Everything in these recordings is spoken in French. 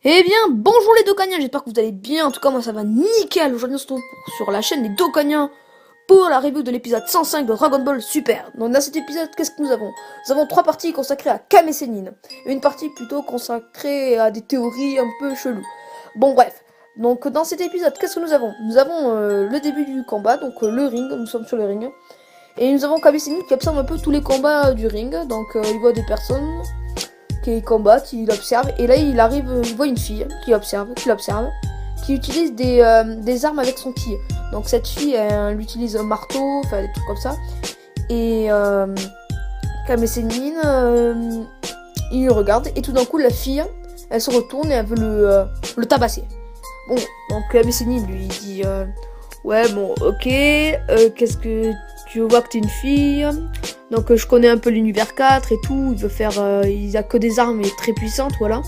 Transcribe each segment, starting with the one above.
Eh bien, bonjour les Dokaniens, j'espère que vous allez bien. En tout cas, moi ça va nickel. Aujourd'hui, on se retrouve sur la chaîne des Dokaniens pour la review de l'épisode 105 de Dragon Ball Super. Donc, dans cet épisode, qu'est-ce que nous avons? Nous avons 3 parties consacrées à Kame Sennin. Une partie plutôt consacrée à des théories un peu cheloues. Bon, bref. Donc, dans cet épisode, qu'est-ce que nous avons? Nous avons le début du combat, donc le ring. Nous sommes sur le ring. Et nous avons Kame Sennin qui observe un peu tous les combats du ring. Donc, il voit des personnes qui combattent, il observe, et là il arrive, il voit une fille qui l'observe, qui utilise des armes avec son ki. Donc cette fille, elle utilise un marteau, enfin des trucs comme ça. Et Kame Sennin, il le regarde, et tout d'un coup la fille, elle se retourne et elle veut le tabasser. Bon, donc Kame Sennin lui dit ouais bon ok, qu'est-ce que tu vois que t'es une fille? Donc je connais un peu l'univers 4 et tout, il veut faire, il a que des armes et très puissantes, voilà.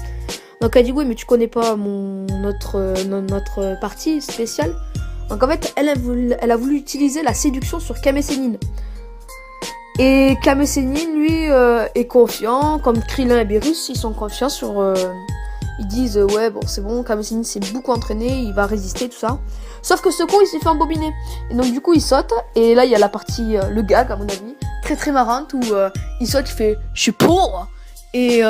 Donc elle dit oui mais tu connais pas notre partie spéciale. Donc en fait elle a voulu utiliser la séduction sur Kame Sennin. Et Kame Sennin lui est confiant, comme Krillin et Beerus, ils sont confiants sur... ils disent ouais bon c'est bon, Kame Sennin s'est beaucoup entraîné, il va résister tout ça. Sauf que ce con il s'est fait embobiner. Et donc du coup il saute, et là il y a la partie, le gag à mon avis, très marrante, où il saute, il fait je suis pauvre. Et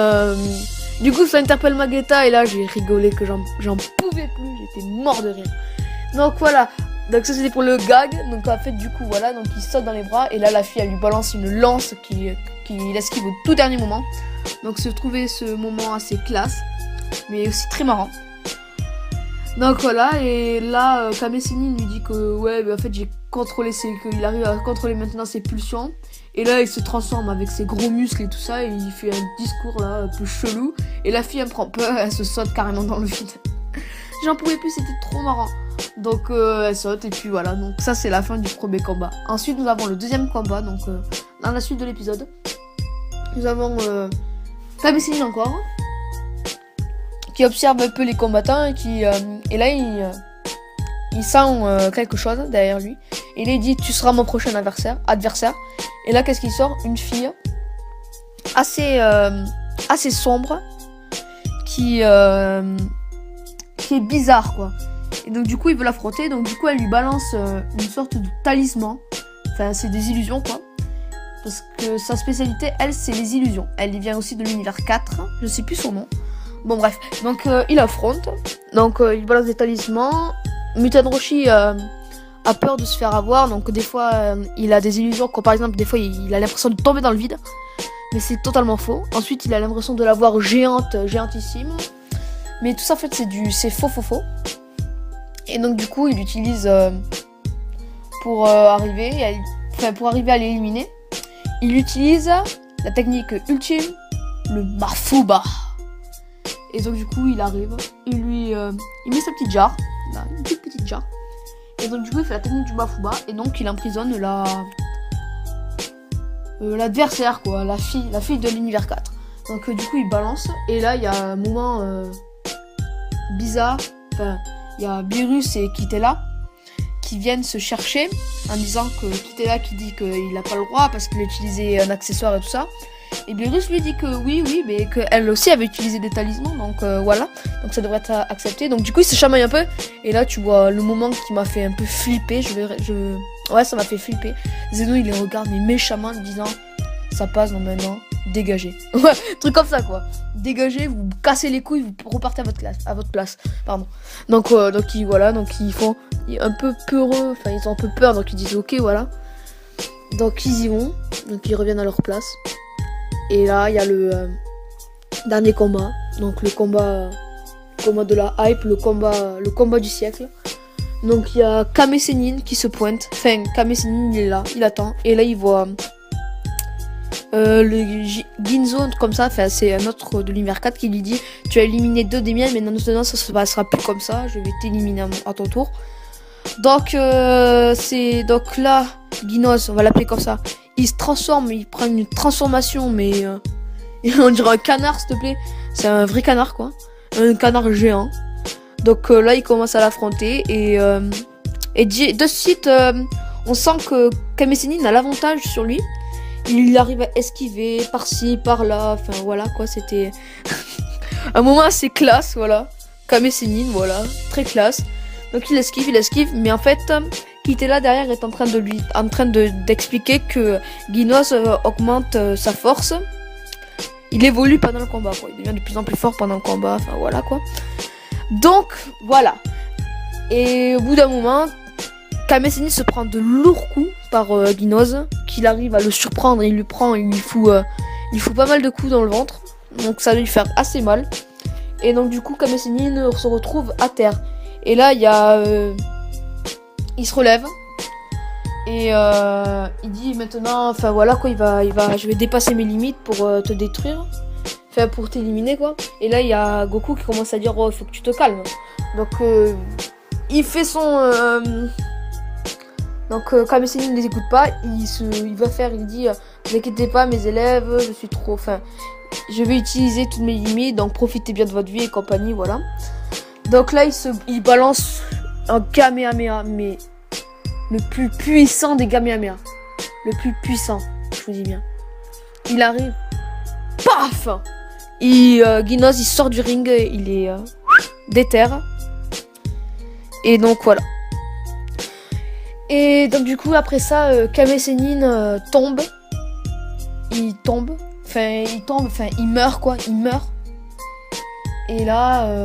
du coup ça interpelle Magetta, et là j'ai rigolé que j'en pouvais plus, j'étais mort de rire. Donc voilà, donc ça c'était pour le gag. Donc en fait du coup voilà, donc il saute dans les bras, et là la fille elle lui balance une lance qui l'esquive au tout dernier moment. Donc se trouvait ce moment assez classe, mais aussi très marrant. Donc voilà, et là Kame Sennin lui dit que ouais en fait j'ai contrôlé qu'il arrive à contrôler maintenant ses pulsions. Et là il se transforme avec ses gros muscles et tout ça, et il fait un discours là un peu chelou. Et la fille elle prend peur, elle se saute carrément dans le vide. J'en pouvais plus, c'était trop marrant. Donc elle saute, et puis voilà, donc ça c'est la fin du premier combat. Ensuite nous avons le deuxième combat, donc dans la suite de l'épisode. Nous avons Kame Sennin encore, qui observe un peu les combattants, et là il sent quelque chose derrière lui, et là il dit tu seras mon prochain adversaire. Et là qu'est-ce qui sort? Une fille assez sombre, qui est bizarre quoi. Et donc du coup il veut l'affronter, donc du coup elle lui balance une sorte de talisman, enfin c'est des illusions quoi, parce que sa spécialité elle c'est les illusions. Elle vient aussi de l'univers 4, je sais plus son nom. Bon bref, donc il affronte, donc il balance des talismans. Muten Roshi a peur de se faire avoir, donc des fois il a des illusions, comme par exemple des fois il a l'impression de tomber dans le vide, mais c'est totalement faux. Ensuite il a l'impression de la voir géantissime, mais tout ça en fait c'est faux. Et donc du coup il utilise pour arriver à l'éliminer, il utilise la technique ultime, le Mafuba. Et donc du coup il arrive, il met sa petite jarre, là, une toute petite jarre. Et donc du coup il fait la technique du Mafuba, et donc il emprisonne l'adversaire quoi, la fille de l'univers 4. Donc du coup il balance, et là il y a un moment bizarre, enfin il y a Beerus et Kitela qui viennent se chercher en disant que Kitela qui dit qu'il n'a pas le droit parce qu'il a utilisé un accessoire et tout ça. Et Beerus lui dit que oui, mais qu'elle aussi avait utilisé des talismans, donc voilà, donc ça devrait être accepté. Donc du coup il se chamaille un peu, et là tu vois le moment qui m'a fait un peu flipper, ouais ça m'a fait flipper. Zeno il les regarde mais méchamment en disant ça passe donc maintenant, dégagez. Ouais, truc comme ça quoi, dégagez, vous cassez les couilles, vous repartez à votre place, pardon. Donc ils font un peu peureux, enfin ils ont un peu peur, donc ils disent ok voilà. Donc ils y vont, donc ils reviennent à leur place. Et là, il y a le dernier combat. Donc le combat de la hype, le combat du siècle. Donc il y a Kame Sennin qui se pointe. Enfin, Kame Sennin il est là, il attend. Et là il voit le Ginzo comme ça. Enfin, c'est un autre de l'univers 4 qui lui dit tu as éliminé 2 des miens, mais maintenant ça se passera plus comme ça. Je vais t'éliminer à ton tour. Donc donc là, Ginos, on va l'appeler comme ça. Il se transforme, il prend une transformation, mais on dirait un canard, s'il te plaît. C'est un vrai canard, quoi. Un canard géant. Donc là, il commence à l'affronter. Et de suite, on sent que Kame Sennin a l'avantage sur lui. Il arrive à esquiver par-ci, par-là. Enfin, voilà, quoi, c'était... un moment assez classe, voilà. Kame Sennin, voilà, très classe. Donc il esquive, mais en fait, Kitela derrière est en train d'expliquer que Guinoz augmente sa force. Il évolue pendant le combat, quoi. Il devient de plus en plus fort pendant le combat, enfin voilà quoi. Donc voilà. Et au bout d'un moment, Kame Sennin se prend de lourds coups par Guinoz, qu'il arrive à le surprendre, il lui fout pas mal de coups dans le ventre. Donc ça va lui faire assez mal. Et donc du coup Kame Sennin se retrouve à terre. Et là il se relève. Et il dit maintenant, enfin voilà quoi, je vais dépasser mes limites pour te détruire. Enfin pour t'éliminer quoi. Et là il y a Goku qui commence à dire oh il faut que tu te calmes. Donc il fait son donc Kame Sennin ne les écoute pas, il dit ne inquiétez pas mes élèves, je vais utiliser toutes mes limites, donc profitez bien de votre vie et compagnie, voilà. Donc là il balance un Kamehameha, mais le plus puissant des Kamehameha. Le plus puissant, je vous dis bien. Il arrive, paf, Guinoz il sort du ring, il est déter. Et donc voilà. Et donc du coup après ça, Kame Sennin tombe. Il meurt quoi, il meurt. Et là,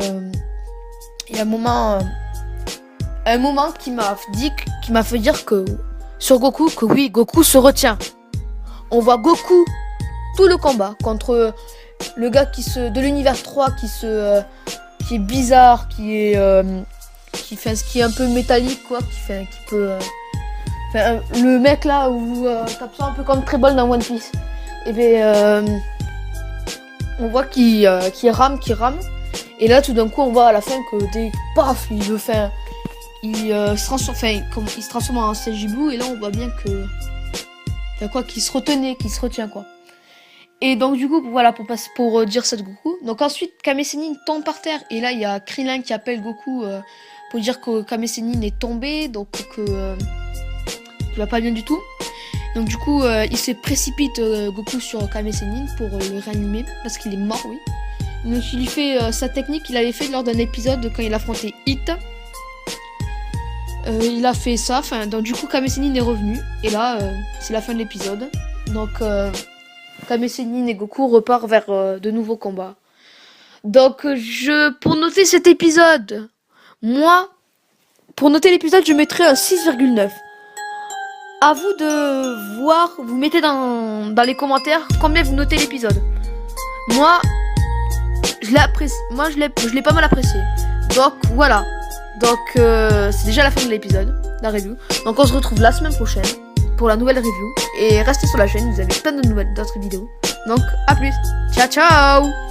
il y a un moment qui m'a fait dire que sur Goku, que oui, Goku se retient. On voit Goku tout le combat contre le gars de l'univers 3 qui est bizarre, qui est un peu métallique quoi, le mec là où tape ça un peu comme Treball dans One Piece. Et ben on voit qu'il rame. Et là tout d'un coup on voit à la fin que paf, il se transforme en Senjutsu. Et là on voit bien qu'il se retient quoi. Et donc du coup voilà pour dire ça de Goku. Donc ensuite Kame Sennin tombe par terre. Et là il y a Krillin qui appelle Goku pour dire que Kame Sennin est tombé, donc il va pas bien du tout. Donc du coup il se précipite Goku sur Kame Sennin pour le réanimer parce qu'il est mort, oui. Donc il lui fait sa technique qu'il avait fait lors d'un épisode quand il affrontait Hit. Il a fait ça, donc du coup Kame Sennin est revenu et là c'est la fin de l'épisode. Donc Kame Sennin et Goku repartent vers de nouveaux combats. Donc pour noter cet épisode, pour noter l'épisode, je mettrai un 6,9. À vous de voir, vous mettez dans les commentaires combien vous notez l'épisode. Moi, je l'ai pas mal apprécié. Donc voilà. Donc c'est déjà la fin de l'épisode, la review. Donc on se retrouve la semaine prochaine pour la nouvelle review. Et restez sur la chaîne, vous avez plein d'autres vidéos. Donc à plus. Ciao ciao.